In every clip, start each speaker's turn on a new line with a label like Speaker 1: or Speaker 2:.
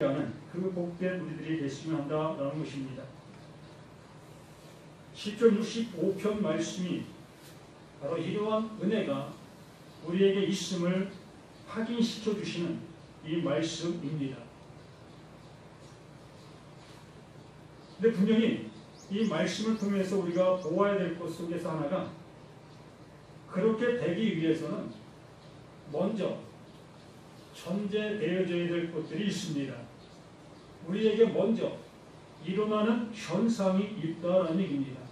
Speaker 1: 하는 그 복된 우리들이 됐으면 한다라는 것입니다. 시편 65편 말씀이 바로 이러한 은혜가 우리에게 있음을 확인시켜 주시는 이 말씀입니다. 근데 분명히 이 말씀을 통해서 우리가 보아야 될 것 속에서 하나가, 그렇게 되기 위해서는 먼저 전제되어져야 될 것들이 있습니다. 우리에게 먼저 일어나는 현상이 있다라는 얘기입니다.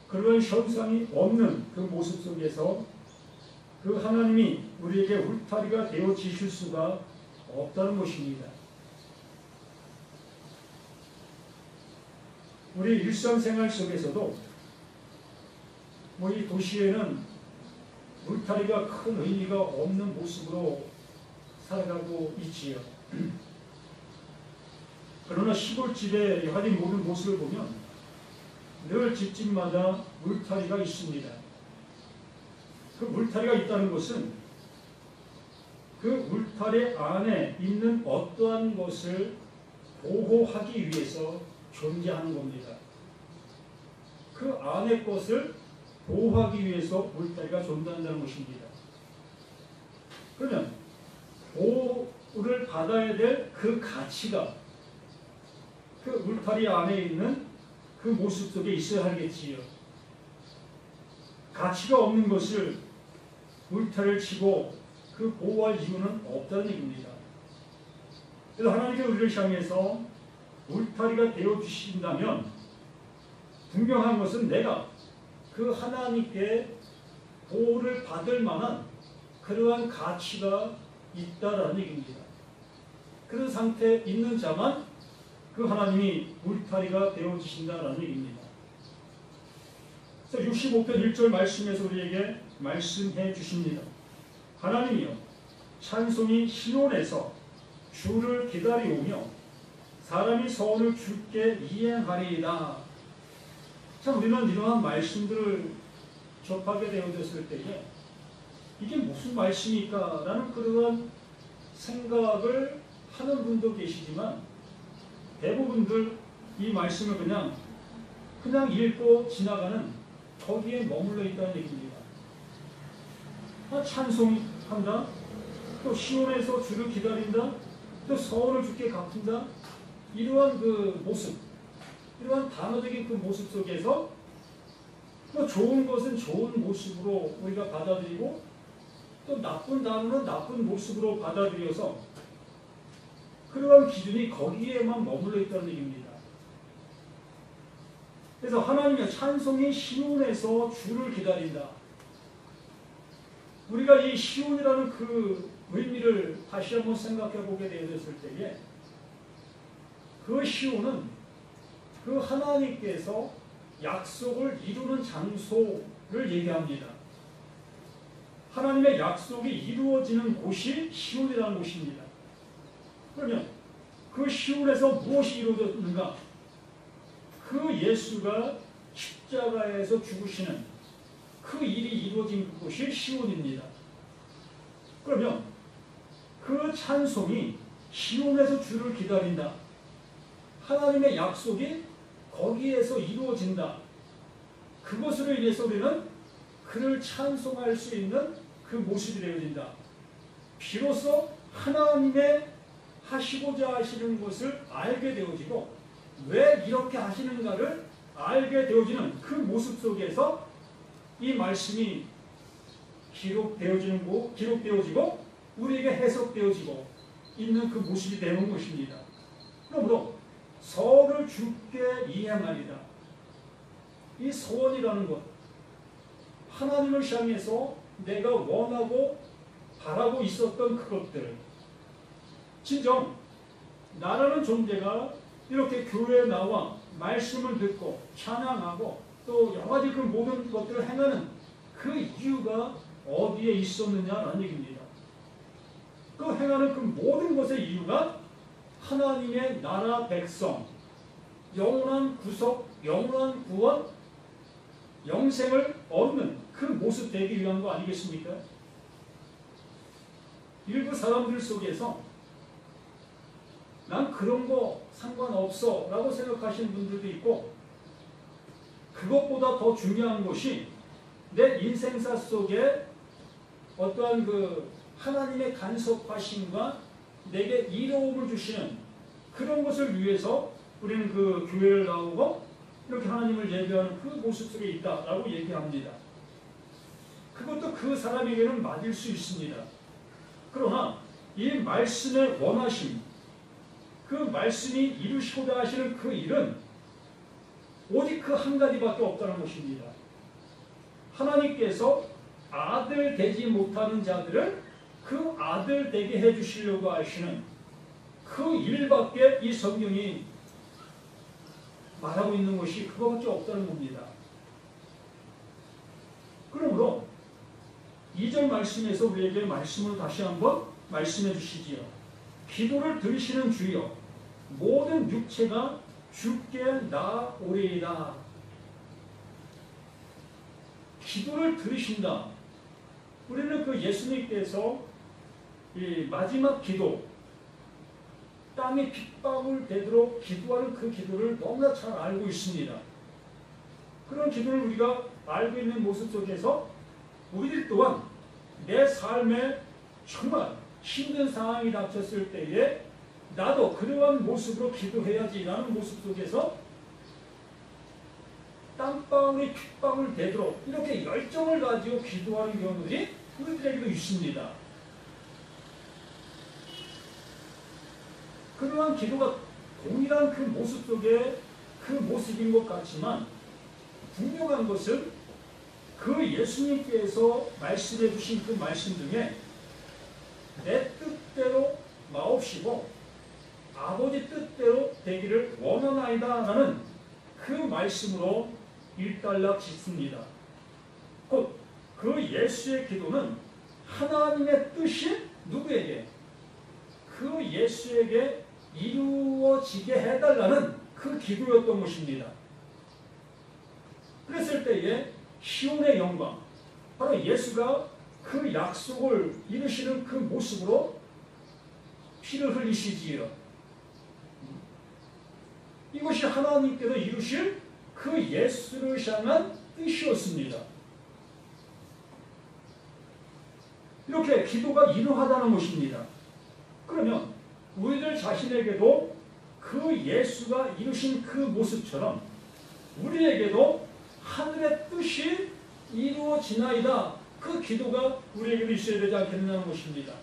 Speaker 1: 그런 현상이 없는 그 모습 속에서 그 하나님이 우리에게 울타리가 되어지실 수가 없다는 것입니다. 우리 일상생활 속에서도 이 도시에는 울타리가 큰 의미가 없는 모습으로 살아가고 있지요. 그러나 시골집에 가진 모든 모습을 보면 늘 집집마다 울타리가 있습니다. 그 울타리가 있다는 것은 그 울타리 안에 있는 어떠한 것을 보호하기 위해서 존재하는 겁니다. 그 안의 것을 보호하기 위해서 울타리가 존재한다는 것입니다. 그러면 보호를 받아야 될 그 가치가 그 울타리 안에 있는 그 모습 속에 있어야 하겠지요. 가치가 없는 것을 울타리를 치고 그 보호할 이유는 없다는 얘기입니다. 그래서 하나님께서 우리를 향해서 울타리가 되어주신다면 분명한 것은 내가 그 하나님께 보호를 받을 만한 그러한 가치가 있다라는 얘기입니다. 그런 상태에 있는 자만 그 하나님이 울타리가 되어주신다라는 얘기입니다. 그래서 65편 1절 말씀에서 우리에게 말씀해 주십니다. 하나님이여, 찬송이 시온에서 주를 기다리오며 사람이 서원을 주께 이행하리이다. 참 우리는 이러한 말씀들을 접하게 되어졌을 때에 이게 무슨 말씀일까? 라는 그러한 생각을 하는 분도 계시지만 대부분들 이 말씀을 그냥 읽고 지나가는 거기에 머물러 있다는 얘기입니다. 찬송한다, 또 시온에서 주를 기다린다, 또 서원을 주께 갚는다, 이러한 그 모습, 이러한 단어적인 그 모습 속에서 또 좋은 것은 좋은 모습으로 우리가 받아들이고 또 나쁜 단어는 나쁜 모습으로 받아들여서 그러한 기준이 거기에만 머물러 있다는 얘기입니다. 그래서 하나님의 찬송이 시온에서 주를 기다린다. 우리가 이 시온이라는 그 의미를 다시 한번 생각해 보게 되었을 때에 그 시온은 그 하나님께서 약속을 이루는 장소를 얘기합니다. 하나님의 약속이 이루어지는 곳이 시온이라는 곳입니다. 그러면 그 시온에서 무엇이 이루어졌는가? 그 예수가 십자가에서 죽으시는 그 일이 이루어진 곳이 시온입니다. 그러면 그 찬송이 시온에서 주를 기다린다. 하나님의 약속이 거기에서 이루어진다. 그것으로 인해서 우리는 그를 찬송할 수 있는 그 모습이 되어진다. 비로소 하나님의 하시고자 하시는 것을 알게 되어지고 왜 이렇게 하시는가를 알게 되어지는 그 모습 속에서 이 말씀이 기록되어지고 우리에게 해석되어지고 있는 그 모습이 되는 것입니다. 그러므로 서원을 주께 이행하리다. 이 서원이라는 것, 하나님을 향해서 내가 원하고 바라고 있었던 그것들, 진정 나라는 존재가 이렇게 교회에 나와 말씀을 듣고 찬양하고 또 여러 가지 그 모든 것들을 행하는 그 이유가 어디에 있었느냐라는 얘기입니다. 그 행하는 그 모든 것의 이유가 하나님의 나라 백성, 영원한 구속, 영원한 구원, 영생을 얻는 그 모습 되기 위한 거 아니겠습니까? 일부 사람들 속에서 난 그런 거 상관없어 라고 생각하시는 분들도 있고, 그것보다 더 중요한 것이 내 인생사 속에 어떠한 그 하나님의 간섭하심과 내게 이로움을 주시는 그런 것을 위해서 우리는 그 교회를 나오고 이렇게 하나님을 예배하는 그 모습 속에 있다라고 얘기합니다. 그것도 그 사람에게는 맞을 수 있습니다. 그러나 이 말씀의 원하심, 그 말씀이 이루시고자 하시는 그 일은 오직 그 한 가지밖에 없다는 것입니다. 하나님께서 아들 되지 못하는 자들을 그 아들 되게 해주시려고 하시는 그 일밖에 이 성경이 말하고 있는 것이 그거밖에 없다는 겁니다. 그러므로 2절 말씀에서 우리에게 말씀을 다시 한번 말씀해 주시지요. 기도를 들으시는 주여 모든 육체가 주께 나오리이다. 기도를 들으신다. 우리는 그 예수님께서 이 마지막 기도, 땀이 핏방울 되도록 기도하는 그 기도를 너무나 잘 알고 있습니다. 그런 기도를 우리가 알고 있는 모습 속에서 우리들 또한 내 삶에 정말 힘든 상황이 닥쳤을 때에 나도 그러한 모습으로 기도해야지라는 모습 속에서 땀방울이 핏방울 되도록 이렇게 열정을 가지고 기도하는 경우들이 우리들에게도 있습니다. 그러한 기도가 동일한 그 모습 속에 그 모습인 것 같지만 분명한 것은 그 예수님께서 말씀해 주신 그 말씀 중에 내 뜻대로 마옵시고 아버지 뜻대로 되기를 원하나이다 라는 그 말씀으로 일단락 짓습니다. 곧 그 예수의 기도는 하나님의 뜻이 누구에게? 그 예수에게 이루어지게 해달라는 그 기도였던 것입니다. 그랬을 때에 시온의 영광, 바로 예수가 그 약속을 이루시는 그 모습으로 피를 흘리시지요. 이것이 하나님께서 이루실 그 예수를 향한 뜻이었습니다. 이렇게 기도가 이루하다는 것입니다. 그러면 우리들 자신에게도 그 예수가 이루신 그 모습처럼 우리에게도 하늘의 뜻이 이루어지나이다. 그 기도가 우리에게도 있어야 되지 않겠느냐는 것입니다.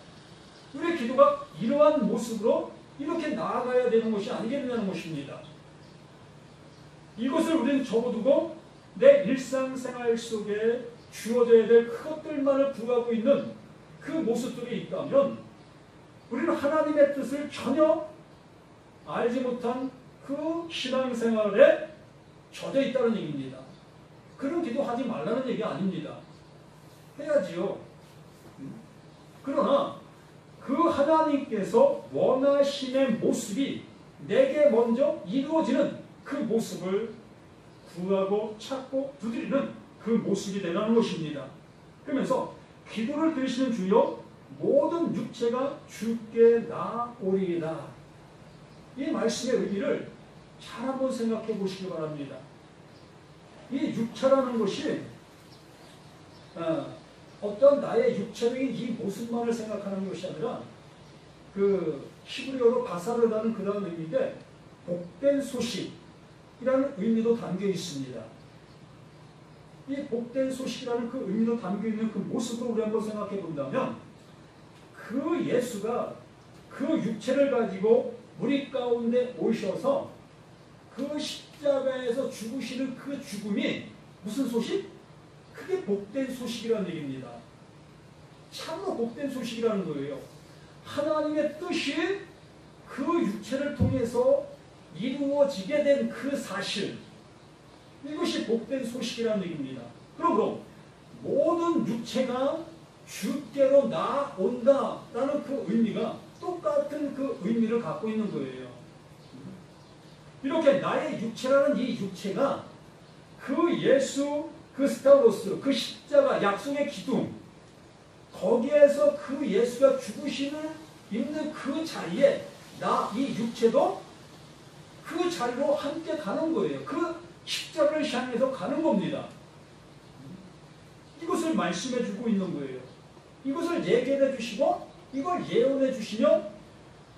Speaker 1: 우리의 기도가 이러한 모습으로 이렇게 나아가야 되는 것이 아니겠느냐는 것입니다. 이것을 우리는 접어두고 내 일상생활 속에 주어져야 될 그것들만을 구하고 있는 그 모습 속에 있다면 우리는 하나님의 뜻을 전혀 알지 못한 그 신앙생활에 젖어 있다는 얘기입니다. 그런 기도하지 말라는 얘기 아닙니다. 해야지요. 그러나 그 하나님께서 원하심의 모습이 내게 먼저 이루어지는 그 모습을 구하고 찾고 두드리는 그 모습이 되라는 것입니다. 그러면서 기도를 들으시는 주여 모든 육체가 주께 나오리이다. 이 말씀의 의미를 잘 한번 생각해 보시기 바랍니다. 이 육체라는 것이 어떤 나의 육체적인 이 모습만을 생각하는 것이 아니라 그 히브리어로 바사르다는 그런 의미인데 복된 소식이라는 의미도 담겨 있습니다. 이 복된 소식이라는 그 의미도 담겨 있는 그 모습으로 우리 한번 생각해 본다면 그 예수가 그 육체를 가지고 우리 가운데 오셔서 그 십자가에서 죽으시는 그 죽음이 무슨 소식? 그게 복된 소식이라는 얘기입니다. 참으로 복된 소식이라는 거예요. 하나님의 뜻이 그 육체를 통해서 이루어지게 된 그 사실, 이것이 복된 소식이라는 얘기입니다. 그러므로 모든 육체가 주께로 나온다라는 그 의미가 똑같은 그 의미를 갖고 있는 거예요. 이렇게 나의 육체라는 이 육체가 그 예수, 그 스타로스, 그 십자가, 약속의 기둥, 거기에서 그 예수가 죽으시는 있는 그 자리에 이 육체도 그 자리로 함께 가는 거예요. 그 십자가를 향해서 가는 겁니다. 이것을 말씀해 주고 있는 거예요. 이것을 얘기해 주시고 이걸 예언해 주시면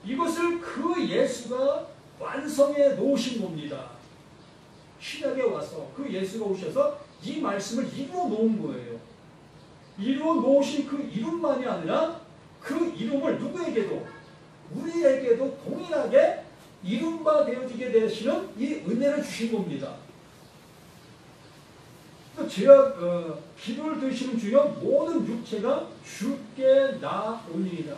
Speaker 1: 이것을 그 예수가 완성해 놓으신 겁니다. 신약에 와서 그 예수가 오셔서 이 말씀을 이루어 놓은 거예요. 이루어 놓으신 그 이름만이 아니라 그 이름을 누구에게도 우리에게도 동일하게 이름바 되어지게 되시는 이 은혜를 주신 겁니다. 제가 기도를 드시는 중에 모든 육체가 주께 나오니이다.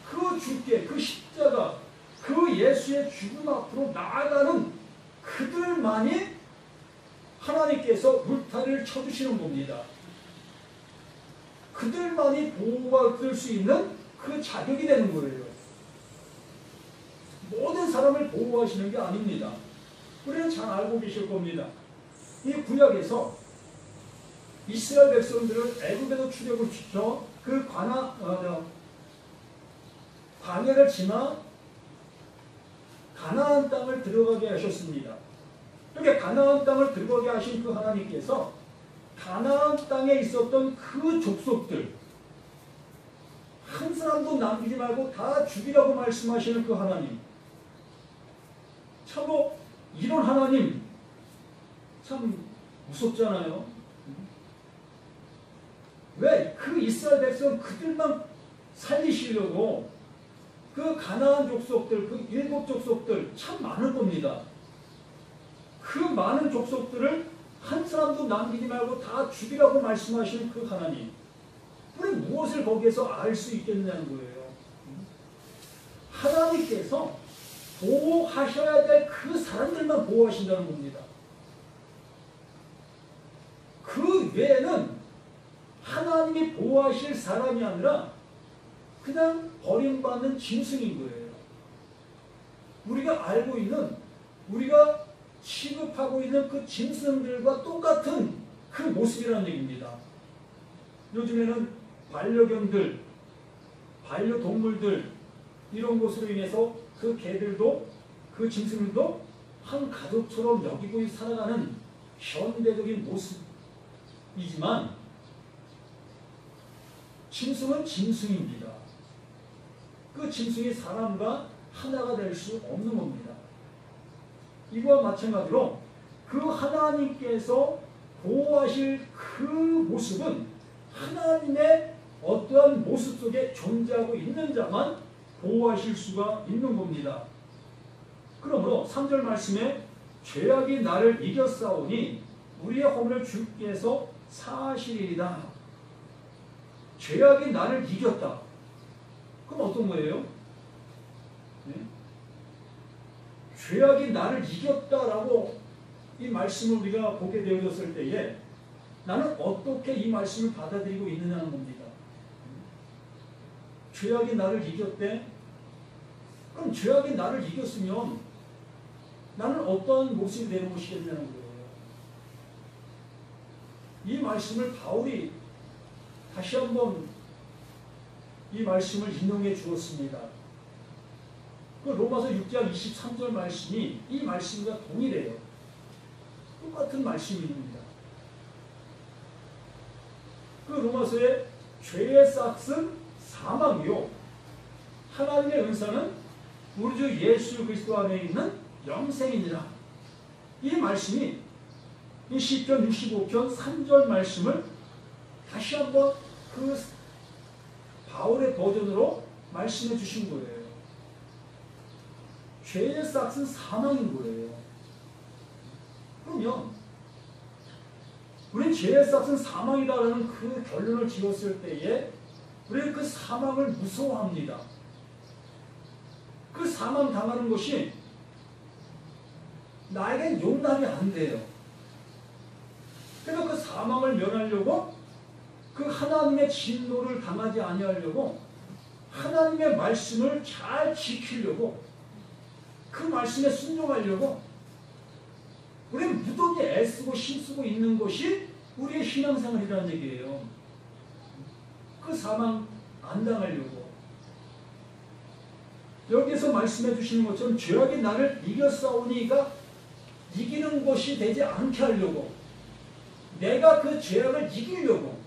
Speaker 1: 그 주께 그 십자가 그 예수의 죽음 앞으로 나아가는 그들만이 하나님께서 울타리를 쳐주시는 겁니다. 그들만이 보호받을 수 있는 그 자격이 되는 거예요. 모든 사람을 보호하시는 게 아닙니다. 우리는 잘 알고 계실 겁니다. 이 구약에서 이스라엘 백성들을 애굽에도 출애굽을 시켜 그 광야를 지나 가나안 땅을 들어가게 하셨습니다. 이렇게 가나안 땅을 들어가게 하신 그 하나님께서 가나안 땅에 있었던 그 족속들 한 사람도 남기지 말고 다 죽이라고 말씀하시는 그 하나님, 참으로 이런 하나님 참 무섭잖아요. 왜? 그 이스라엘 백성 그들만 살리시려고 그 가나안 족속들, 그 7 족속들 참 많을 겁니다. 그 많은 족속들을 한 사람도 남기지 말고 다 죽이라고 말씀하시는 그 하나님, 우리 무엇을 거기에서 알 수 있겠냐는 거예요. 하나님께서 보호하셔야 될 그 사람들만 보호하신다는 겁니다. 그 외에는 하나님이 보호하실 사람이 아니라 그냥 버림받는 짐승인 거예요. 우리가 알고 있는, 우리가 취급하고 있는 그 짐승들과 똑같은 그 모습이라는 얘기입니다. 요즘에는 반려견들, 반려동물들 이런 것으로 인해서 그 개들도, 그 짐승들도 한 가족처럼 여기고 살아가는 현대적인 모습이지만 짐승은 짐승입니다. 그 짐승이 사람과 하나가 될 수 없는 겁니다. 이와 마찬가지로 그 하나님께서 보호하실 그 모습은 하나님의 어떠한 모습 속에 존재하고 있는 자만 보호하실 수가 있는 겁니다. 그러므로 3절 말씀에 죄악이 나를 이겼사오니 우리의 허물을 주께서 사하시리이다. 죄악이 나를 이겼다. 그럼 어떤 거예요? 네? 죄악이 나를 이겼다라고 이 말씀을 우리가 보게 되어졌을 때에 나는 어떻게 이 말씀을 받아들이고 있느냐는 겁니다. 죄악이 나를 이겼대? 그럼 죄악이 나를 이겼으면 나는 어떤 모습이 되는 것이겠냐는 거예요. 이 말씀을 바울이 다시 한번 이 말씀을 인용해 주었습니다. 그 로마서 6장 23절 말씀이 이 말씀과 동일해요. 똑같은 말씀입니다. 그 로마서의 죄의 싹은 사망이요 하나님의 은사는 우리 주 예수 그리스도 안에 있는 영생이니라. 이 말씀이 이 시편 65편 3절 말씀을 다시 한번 그 바울의 버전으로 말씀해 주신 거예요. 죄의 싹은 사망인 거예요. 그러면 우리는 죄의 싹은 사망이다라는 그 결론을 지었을 때에 우리는 그 사망을 무서워합니다. 그 사망 당하는 것이 나에겐 용납이 안 돼요. 그래서 그 사망을 면하려고 그 하나님의 진노를 당하지 아니하려고 하나님의 말씀을 잘 지키려고 그 말씀에 순종하려고 우리는 무던히 애쓰고 힘쓰고 있는 것이 우리의 신앙생활이라는 얘기예요. 그 사망 안 당하려고. 여기서 말씀해 주시는 것처럼 죄악이 나를 이겼사오니가 이기는 것이 되지 않게 하려고, 내가 그 죄악을 이기려고,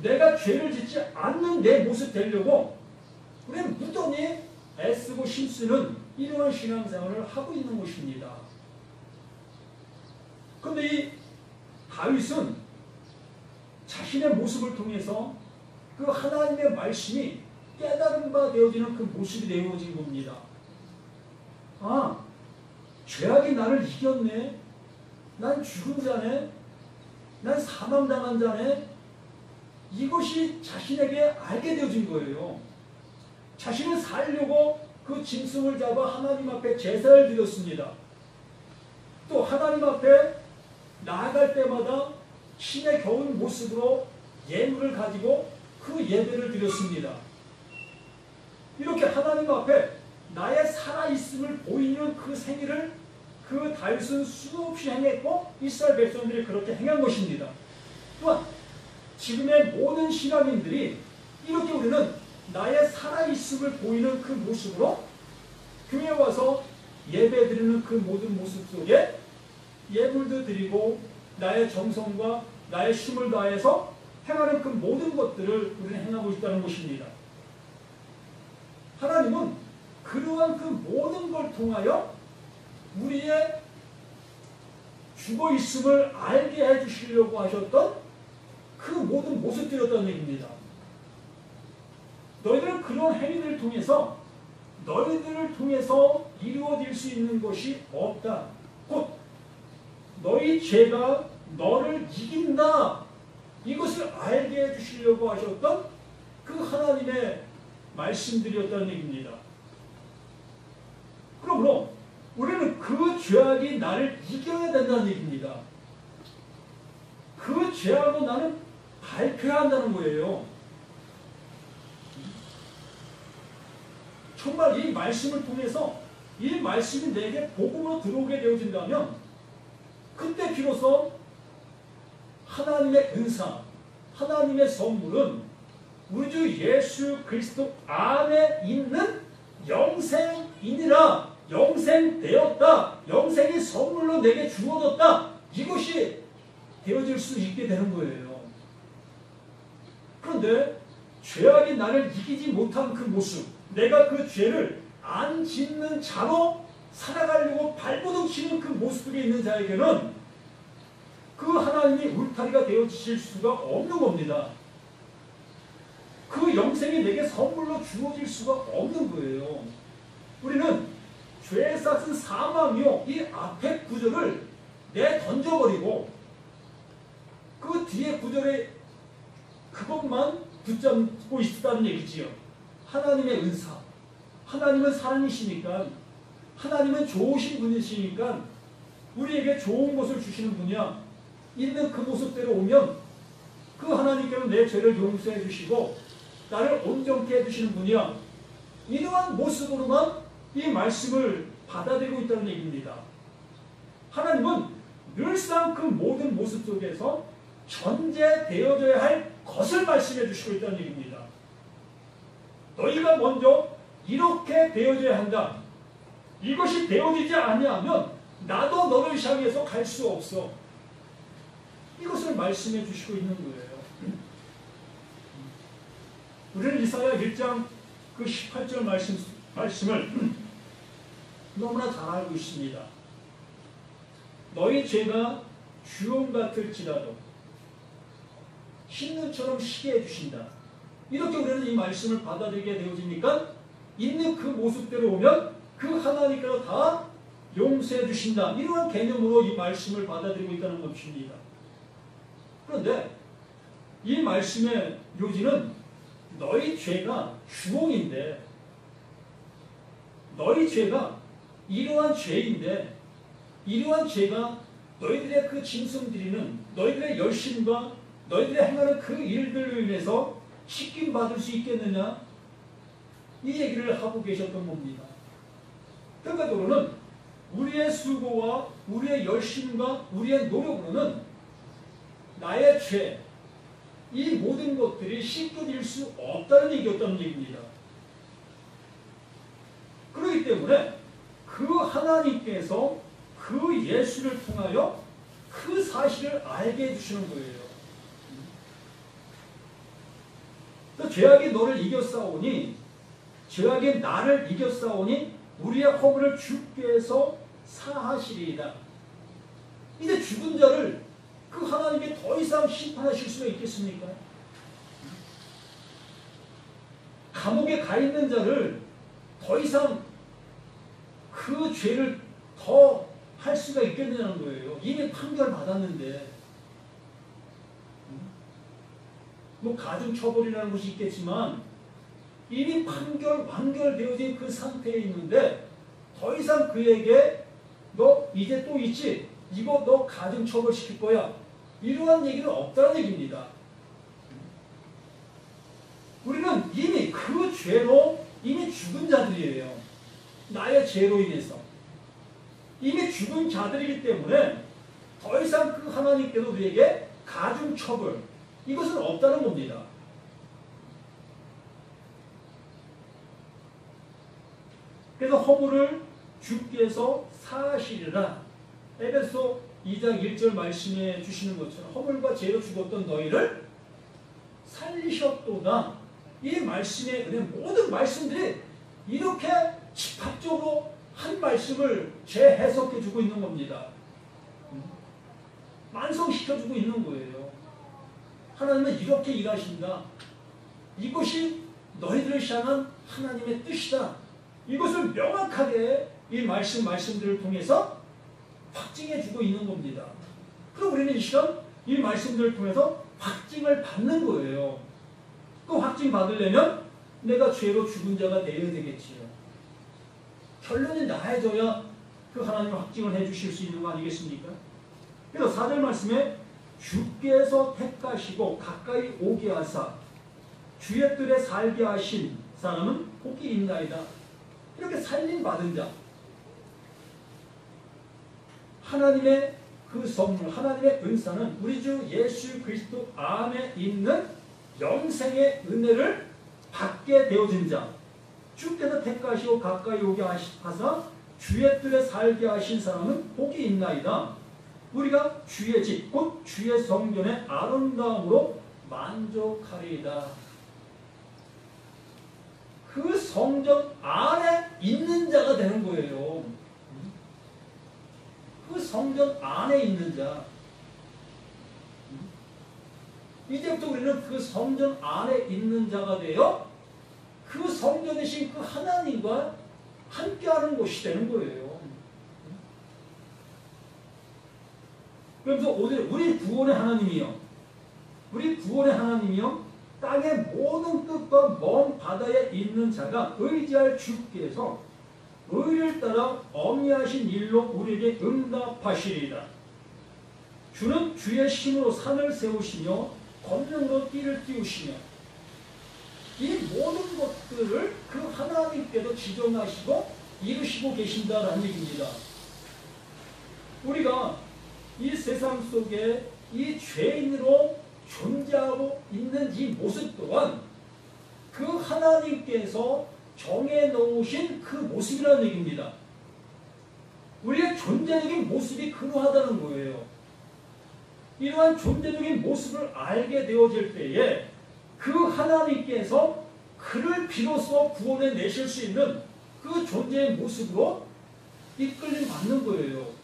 Speaker 1: 내가 죄를 짓지 않는 내 모습 되려고 우리는 무던히 애쓰고 힘쓰는 이러한 신앙생활을 하고 있는 것입니다. 그런데 이 다윗은 자신의 모습을 통해서 그 하나님의 말씀이 깨달은 바 되어지는 그 모습이 되어진 겁니다. 아, 죄악이 나를 이겼네. 난 죽은 자네. 난 사망당한 자네. 이것이 자신에게 알게 되어진 거예요. 자신은 살려고 그 짐승을 잡아 하나님 앞에 제사를 드렸습니다. 또 하나님 앞에 나아갈 때마다 신의 겨운 모습으로 예물을 가지고 그 예배를 드렸습니다. 이렇게 하나님 앞에 나의 살아있음을 보이는 그 생일을 그 다윗은 수없이 행했고 이스라엘 백성들이 그렇게 행한 것입니다. 또한 지금의 모든 신앙인들이 이렇게 우리는 나의 살아있음을 보이는 그 모습으로 교회에 와서 예배드리는 그 모든 모습 속에 예물도 드리고 나의 정성과 나의 힘을 다해서 행하는 그 모든 것들을 우리는 행하고 있다는 것입니다. 하나님은 그러한 그 모든 걸 통하여 우리의 죽어있음을 알게 해주시려고 하셨던 그 모든 모습들이었다는 얘기입니다. 너희들은 그런 행위들을 통해서 너희들을 통해서 이루어질 수 있는 것이 없다. 곧 너희 죄가 너를 이긴다. 이것을 알게 해주시려고 하셨던 그 하나님의 말씀들이었다는 얘기입니다. 그러므로 우리는 그 죄악이 나를 이겨야 된다는 얘기입니다. 그 죄악을 나는 발표해야 한다는 거예요. 정말 이 말씀을 통해서 이 말씀이 내게 복음으로 들어오게 되어진다면 그때 비로소 하나님의 은사, 하나님의 선물은 우리 주 예수 그리스도 안에 있는 영생이니라, 영생되었다, 영생이 선물로 내게 주어졌다, 이것이 되어질 수 있게 되는 거예요. 그런데 죄악이 나를 이기지 못한 그 모습, 내가 그 죄를 안 짓는 자로 살아가려고 발버둥 치는 그 모습이 있는 자에게는 그 하나님이 울타리가 되어주실 수가 없는 겁니다. 그 영생이 내게 선물로 주어질 수가 없는 거예요. 우리는 죄에 쌌은 사망이요, 이 앞에 구절을 내던져버리고 그 뒤에 구절에 그것만 붙잡고 있다는 얘기지요. 하나님의 은사, 하나님은 사랑이시니까, 하나님은 좋으신 분이시니까 우리에게 좋은 것을 주시는 분이야. 있는 그 모습대로 오면 그 하나님께는 내 죄를 용서해 주시고 나를 온전케 해주시는 분이야. 이러한 모습으로만 이 말씀을 받아들이고 있다는 얘기입니다. 하나님은 늘상 그 모든 모습 속에서 전제되어져야 할 것을 말씀해 주시고 있다는 얘기입니다. 너희가 먼저 이렇게 되어져야 한다. 이것이 되어지지 아니하면 나도 너를 향해서 갈 수 없어. 이것을 말씀해 주시고 있는 거예요. 우리는 이사야 1장 그 18절 말씀을 너무나 잘 알고 있습니다. 너희 죄가 주홍 같을지라도 흰눈처럼 시게 해주신다. 이렇게 우리는 이 말씀을 받아들이게 되어지니까 있는 그 모습대로 오면 그 하나님께로 다 용서해 주신다. 이러한 개념으로 이 말씀을 받아들이고 있다는 것입니다. 그런데 이 말씀의 요지는 너희 죄가 주홍인데, 너희 죄가 이러한 죄인데, 이러한 죄가 너희들의 그 짐승들이는 너희들의 열심과 너희들의 행하는 그 일들로 인해서 씻김 받을 수 있겠느냐? 이 얘기를 하고 계셨던 겁니다. 결과적으로는 우리의 수고와 우리의 열심과 우리의 노력으로는 나의 죄, 이 모든 것들이 씻겨질 수 없다는 얘기였다는 얘기입니다. 그렇기 때문에 그 하나님께서 그 예수를 통하여 그 사실을 알게 해주시는 거예요. 죄악이 너를 이겼사오니, 죄악이 나를 이겼사오니 우리의 허물을 주께서 사하시리이다. 이제 죽은 자를 그 하나님께 더 이상 심판하실 수가 있겠습니까? 감옥에 가 있는 자를 더 이상 그 죄를 더 할 수가 있겠느냐는 거예요. 이미 판결 받았는데. 뭐 가중처벌이라는 것이 있겠지만 이미 완결되어진 그 상태에 있는데 더 이상 그에게 너 이제 또 있지? 이거 너 가중처벌시킬 거야. 이러한 얘기는 없다는 얘기입니다. 우리는 이미 그 죄로 이미 죽은 자들이에요. 나의 죄로 인해서. 이미 죽은 자들이기 때문에 더 이상 그 하나님께서 우리에게 가중처벌, 이것은 없다는 겁니다. 그래서 허물을 주께서 사하시리라. 에베소 2장 1절 말씀해 주시는 것처럼 허물과 죄로 죽었던 너희를 살리셨도다. 이 말씀의 은혜, 모든 말씀들이 이렇게 집합적으로 한 말씀을 재해석해 주고 있는 겁니다. 완성시켜 주고 있는 거예요. 하나님은 이렇게 일하신다. 이것이 너희들을 향한 하나님의 뜻이다. 이것을 명확하게 이 말씀들을 통해서 확증해 주고 있는 겁니다. 그럼 우리는 이 시간 이 말씀들을 통해서 확증을 받는 거예요. 그 확증 받으려면 내가 죄로 죽은 자가 되어야 되겠지요. 결론이 나아져야 그 하나님의 확증을 해 주실 수 있는 거 아니겠습니까? 그래서 4절 말씀에 주께서 택하시고 가까이 오게 하사 주의 뜰에 살게 하신 사람은 복이 있나이다. 이렇게 살림받은 자, 하나님의 그 선물, 하나님의 은사는 우리 주 예수 그리스도 안에 있는 영생의 은혜를 받게 되어진 자, 주께서 택하시고 가까이 오게 하사 주의 뜰에 살게 하신 사람은 복이 있나이다. 우리가 주의 집, 곧 주의 성전의 아름다움으로 만족하리이다. 그 성전 안에 있는 자가 되는 거예요. 그 성전 안에 있는 자. 이제부터 우리는 그 성전 안에 있는 자가 되어 그 성전이신 그 하나님과 함께하는 것이 되는 거예요. 그래서 오늘 우리 구원의 하나님이요, 땅의 모든 끝과 먼 바다에 있는 자가 의지할 주께서 의를 따라 어미하신 일로 우리에게 응답하시리이다. 주는 주의 힘으로 산을 세우시며 권능으로 띠를 띄우시며, 이 모든 것들을 그 하나님께서 지정하시고 이루시고 계신다라는 얘기입니다. 우리가 이 세상 속에 이 죄인으로 존재하고 있는 이 모습 또한 그 하나님께서 정해 놓으신 그 모습이라는 얘기입니다. 우리의 존재적인 모습이 그러하다는 거예요. 이러한 존재적인 모습을 알게 되어질 때에 그 하나님께서 그를 비로소 구원해 내실 수 있는 그 존재의 모습으로 이끌림 받는 거예요.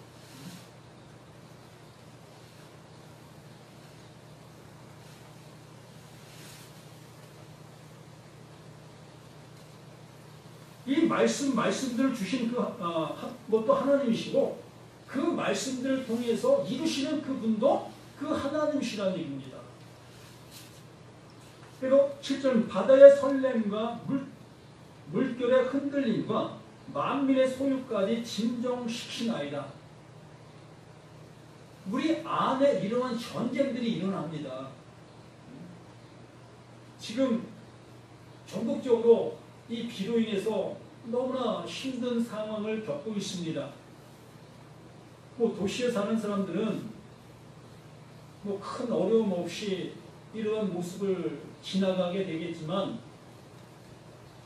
Speaker 1: 이 말씀들을 주신 것도 하나님이시고, 그 말씀들을 통해서 이루시는 그분도 그 하나님이시라는 얘기입니다. 그리고 7절, 바다의 설렘과 물결의 흔들림과 만민의 소유까지 진정시키나이다. 우리 안에 이러한 전쟁들이 일어납니다. 지금 전국적으로 이 비로 인해서 너무나 힘든 상황을 겪고 있습니다. 뭐 도시에 사는 사람들은 뭐 큰 어려움 없이 이러한 모습을 지나가게 되겠지만,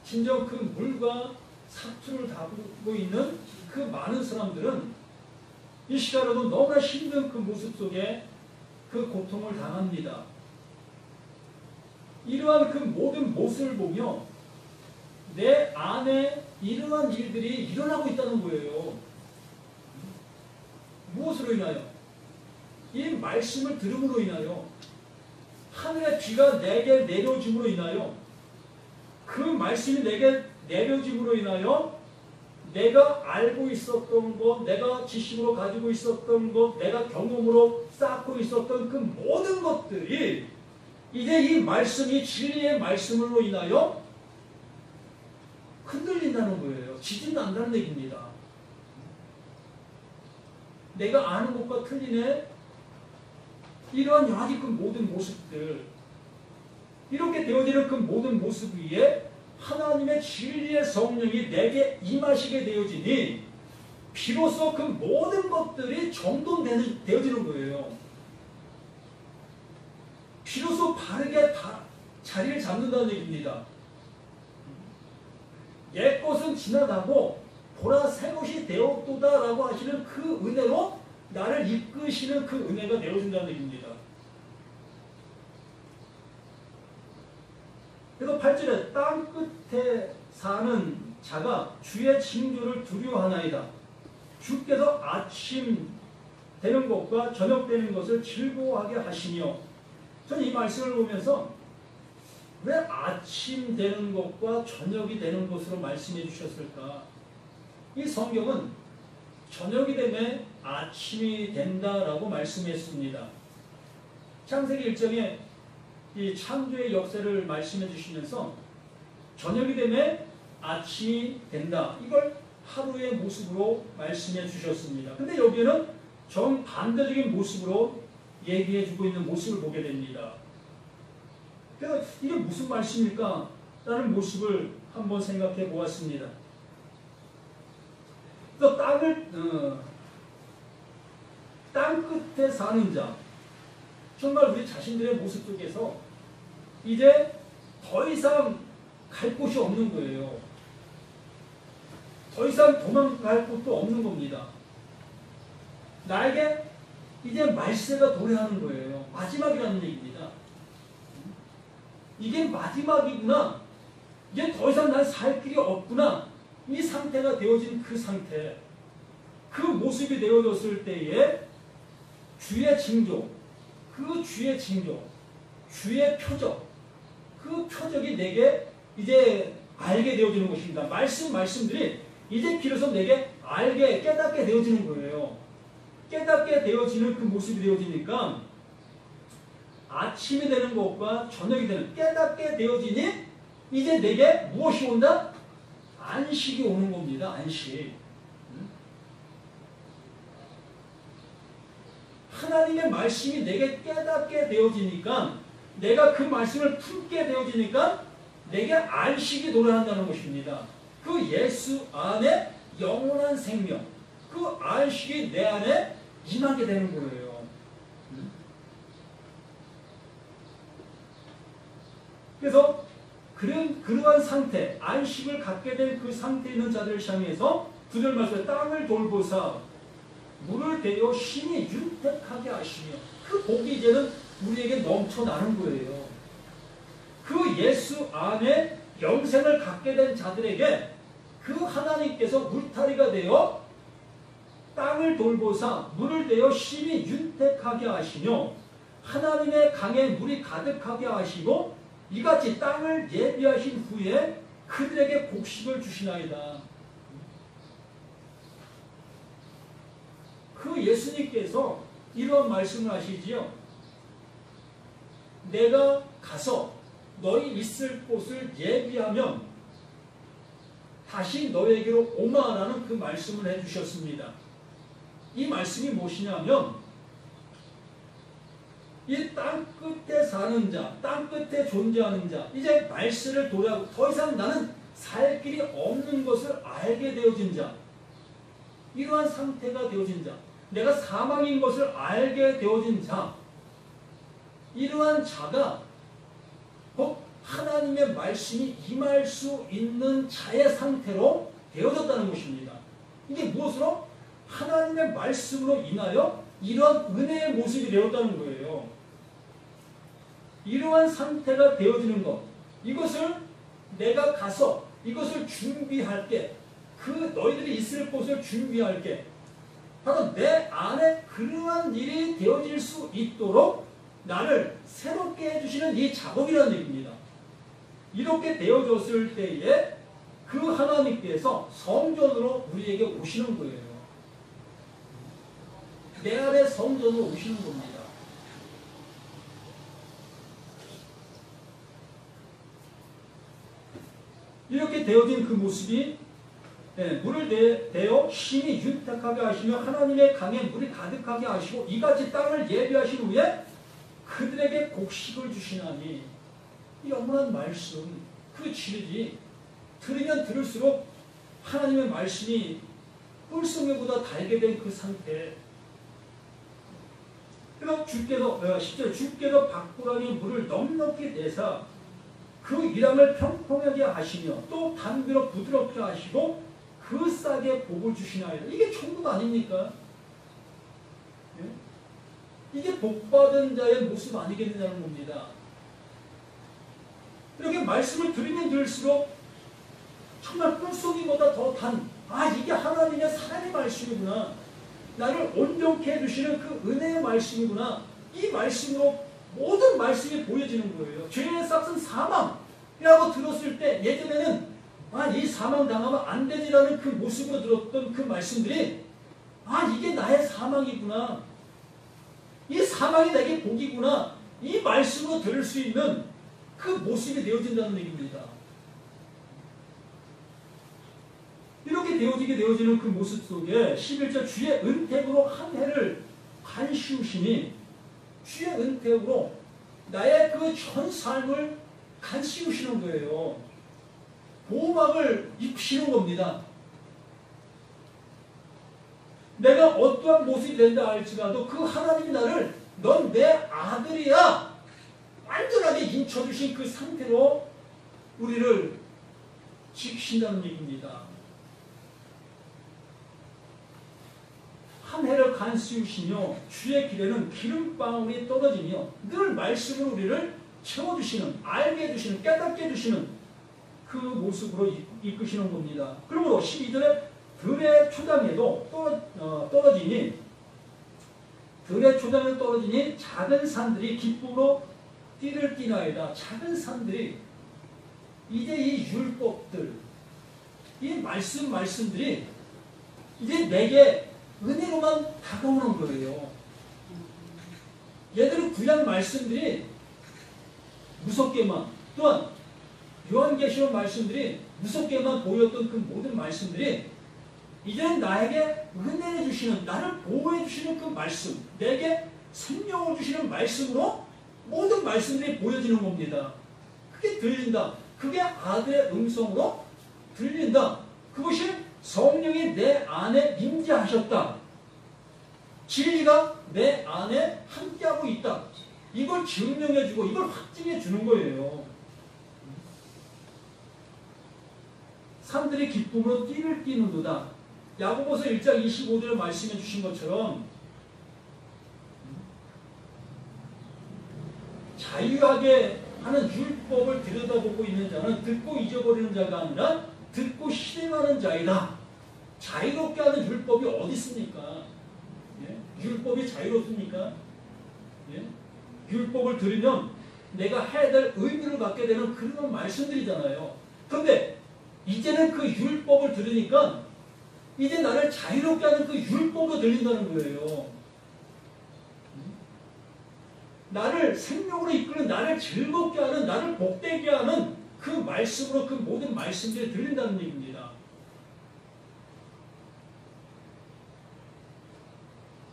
Speaker 1: 진정 그 물과 사투를 다루고 있는 그 많은 사람들은 이 시간에도 너무나 힘든 그 모습 속에 그 고통을 당합니다. 이러한 그 모든 모습을 보며 내 안에 이러한 일들이 일어나고 있다는 거예요. 무엇으로 인하여? 이 말씀을 들음으로 인하여, 하늘의 비가 내게 내려짐으로 인하여, 그 말씀이 내게 내려짐으로 인하여 내가 알고 있었던 것, 내가 지식으로 가지고 있었던 것, 내가 경험으로 쌓고 있었던 그 모든 것들이 이제 이 말씀이 진리의 말씀으로 인하여 흔들린다는 거예요. 지진 난다는 얘기입니다. 내가 아는 것과 틀리네. 이러한 여하지 그 모든 모습들, 이렇게 되어지는 그 모든 모습 위에 하나님의 진리의 성령이 내게 임하시게 되어지니 비로소 그 모든 것들이 정돈되어지는 거예요. 비로소 바르게 자리를 잡는다는 얘기입니다. 옛 것은 지나가고 보라 새 것이 되었도다라고 하시는 그 은혜로 나를 이끄시는 그 은혜가 되어진다는 얘기입니다. 그래서 8절에 땅 끝에 사는 자가 주의 징조를 두려워하나이다. 주께서 아침 되는 것과 저녁 되는 것을 즐거워하게 하시며, 저는 이 말씀을 보면서 왜 아침 되는 것과 저녁이 되는 것으로 말씀해 주셨을까? 이 성경은 저녁이 되면 아침이 된다라고 말씀했습니다. 창세기 1장에 이 창조의 역사를 말씀해 주시면서 저녁이 되면 아침이 된다. 이걸 하루의 모습으로 말씀해 주셨습니다. 근데 여기에는 정반대적인 모습으로 얘기해 주고 있는 모습을 보게 됩니다. 그래서 이게 무슨 말씀일까? 라는 모습을 한번 생각해 보았습니다. 또 땅 끝에 사는 자, 정말 우리 자신들의 모습 속에서 이제 더 이상 갈 곳이 없는 거예요. 더 이상 도망갈 곳도 없는 겁니다. 나에게 이제 말세가 도래하는 거예요. 마지막이라는 얘기입니다. 이게 마지막이구나. 이제 더 이상 난 살 길이 없구나. 이 상태가 되어진 그 상태, 그 모습이 되어졌을 때에 주의 징조, 그 주의 징조, 주의 표적, 그 표적이 내게 이제 알게 되어지는 것입니다. 말씀들이 이제 비로소 내게 알게, 깨닫게 되어지는 거예요. 깨닫게 되어지는 그 모습이 되어지니까 아침이 되는 것과 저녁이 되는, 깨닫게 되어지니 이제 내게 무엇이 온다? 안식이 오는 겁니다. 안식. 하나님의 말씀이 내게 깨닫게 되어지니까, 내가 그 말씀을 품게 되어지니까 내게 안식이 도래한다는 것입니다. 그 예수 안에 영원한 생명, 그 안식이 내 안에 임하게 되는 거예요. 그래서 그러한 상태, 안식을 갖게 된 그 상태에 있는 자들을 향해서 9절 말씀에 땅을 돌보사 물을 대어 심히 윤택하게 하시며, 그 복이 이제는 우리에게 넘쳐나는 거예요. 그 예수 안에 영생을 갖게 된 자들에게 그 하나님께서 울타리가 되어 땅을 돌보사 물을 대어 심히 윤택하게 하시며, 하나님의 강에 물이 가득하게 하시고 이같이 땅을 예비하신 후에 그들에게 곡식을 주시나이다. 그 예수님께서 이런 말씀을 하시지요. 내가 가서 너희 있을 곳을 예비하면 다시 너에게로 오마라는 그 말씀을 해주셨습니다. 이 말씀이 무엇이냐면, 이 땅 끝에 사는 자, 땅 끝에 존재하는 자, 이제 말세를 돌아하고 더 이상 나는 살 길이 없는 것을 알게 되어진 자, 이러한 상태가 되어진 자, 내가 사망인 것을 알게 되어진 자, 이러한 자가 곧 하나님의 말씀이 임할 수 있는 자의 상태로 되어졌다는 것입니다. 이게 무엇으로? 하나님의 말씀으로 인하여 이러한 은혜의 모습이 되었다는 거예요. 이러한 상태가 되어지는 것, 이것을 내가 가서 이것을 준비할게, 그 너희들이 있을 곳을 준비할게, 바로 내 안에 그러한 일이 되어질 수 있도록 나를 새롭게 해주시는 이 작업이라는 얘기입니다. 이렇게 되어졌을 때에 그 하나님께서 성전으로 우리에게 오시는 거예요. 내 안에 성전으로 오시는 겁니다. 이렇게 되어진 그 모습이 물을 대어 심히 윤택하게 하시며 하나님의 강에 물이 가득하게 하시고 이같이 땅을 예비하신 후에 그들에게 곡식을 주시나니, 이 영원한 말씀, 그 진리 들으면 들을수록 하나님의 말씀이 꿀송이보다 달게 된 그 상태. 그럼 주께서 밖으로니 물을 넉넉히 내사 그 이랑을 평평하게 하시며 또 담비로 부드럽게 하시고 그 싹에 복을 주시나이다. 이게 천국 아닙니까? 예? 이게 복받은 자의 모습 아니겠느냐는 겁니다. 이렇게 말씀을 들으면 들을수록 정말 꿀송이보다 더 단, 이게 하나님의 사랑의 말씀이구나, 나를 온전케 해주시는 그 은혜의 말씀이구나, 이 말씀으로 모든 말씀이 보여지는 거예요. 죄의 싹은 사망이라고 들었을 때 예전에는 이 사망 당하면 안 되지라는 그 모습으로 들었던 그 말씀들이 이게 나의 사망이구나, 이 사망이 내게 복이구나, 이 말씀으로 들을 수 있는 그 모습이 되어진다는 얘기입니다. 이렇게 되어지는 그 모습 속에 11절 주의 은택으로 한 해를 간씌우시니, 주의 은택으로 나의 그 전 삶을 간씌우시는 거예요. 보호막을 입히시는 겁니다. 내가 어떠한 모습이 된다 할지라도 그 하나님이 나를 넌 내 아들이야 완전하게 인쳐주신 그 상태로 우리를 지키신다는 얘기입니다. 한 해를 간수시며 주의 길에는 기름방울이 떨어지며 늘 말씀으로 우리를 채워주시는, 알게 해주시는, 깨닫게 해주시는 그 모습으로 이끄시는 겁니다. 그러므로 12절에 들의 초장에도 떨어지니, 들의 초장에 떨어지니 작은 산들이 기쁨으로 띠를 띠나이다. 작은 산들이 이제 이 율법들, 이 말씀들이 이제 내게 은혜로만 다가오는 거예요. 얘들은 구약 말씀들이 무섭게만, 또한 요한계시록 말씀들이 무섭게만 보였던 그 모든 말씀들이 이제는 나에게 은혜를 주시는, 나를 보호해 주시는 그 말씀, 내게 생명을 주시는 말씀으로 모든 말씀들이 보여지는 겁니다. 그게 들린다. 그게 아들의 음성으로 들린다. 그것이 성령이 내 안에 임재하셨다. 진리가 내 안에 함께하고 있다. 이걸 증명해주고 이걸 확증해주는 거예요. 산들이 기쁨으로 띠를 띠는도다. 야고보서 1장 25절에 말씀해 주신 것처럼 자유하게 하는 율법을 들여다보고 있는 자는 듣고 잊어버리는 자가 아니라 듣고 실행하는 자이다. 자유롭게 하는 율법이 어디 있습니까? 예? 율법이 자유롭습니까? 예? 율법을 들으면 내가 해야 될 의무를 갖게 되는 그런 말씀들이잖아요. 그런데 이제는 그 율법을 들으니까 이제 나를 자유롭게 하는 그 율법도 들린다는 거예요. 나를 생명으로 이끄는, 나를 즐겁게 하는, 나를 복되게 하는 그 말씀으로 그 모든 말씀들이 들린다는 얘기입니다.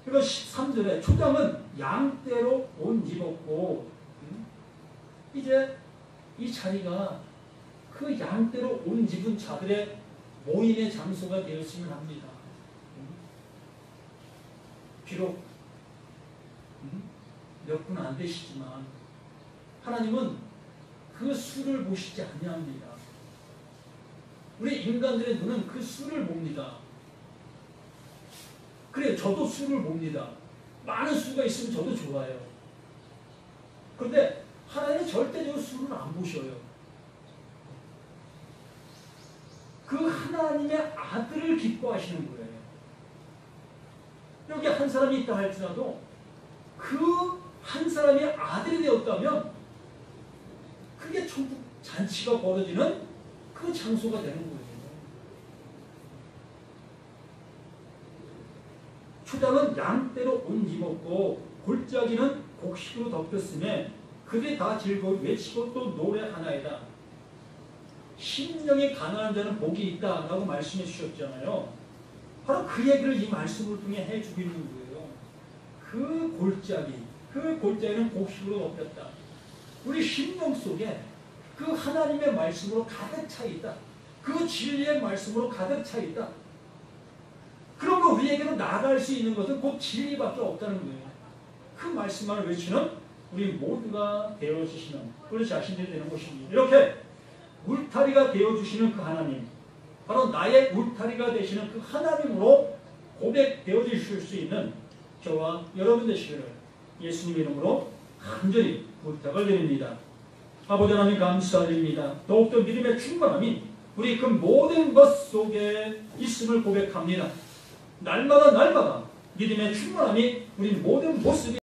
Speaker 1: 그리고 13절에 초장은 양떼로 옷 입었고, 이제 이 자리가 그 양떼로 옷 입은 자들의 모임의 장소가 되었으면 합니다. 비록 몇 분 안 되시지만 하나님은 그 수를 보시지 아니합니다. 우리 인간들의 눈은 그 수를 봅니다. 그래요. 저도 수를 봅니다. 많은 수가 있으면 저도 좋아요. 그런데 하나님은 절대적으로 수를 안 보셔요. 그 하나님의 아들을 기뻐하시는 거예요. 여기 한 사람이 있다 할지라도 그 한 사람이 아들이 되었다면 그게 천국 잔치가 벌어지는 그 장소가 되는 거예요. 초장은 양떼로 옷 입었고 골짜기는 곡식으로 덮였음에 그들이 다 즐거워 외치고 또 노래하나이다. 심령이 가난한 자는 복이 있다라고 말씀해 주셨잖아요. 바로 그 얘기를 이 말씀을 통해 해주고 있는 거예요. 그 골짜기는 곡식으로 덮였다. 우리 심령 속에 그 하나님의 말씀으로 가득 차 있다. 그 진리의 말씀으로 가득 차 있다. 그러면 우리에게는 나아갈 수 있는 것은 곧 진리밖에 없다는 거예요. 그 말씀만을 외치는 우리 모두가 되어주시는 우리 자신들이 되는 것입니다. 이렇게 울타리가 되어주시는 그 하나님, 바로 나의 울타리가 되시는 그 하나님으로 고백되어 주실 수 있는 저와 여러분 되시기를 예수님 이름으로 간절히 부탁을 드립니다. 아버지 하나님 감사드립니다. 더욱더 믿음의 충만함이 우리 그 모든 것 속에 있음을 고백합니다. 날마다 믿음의 충만함이 우리 모든 모습이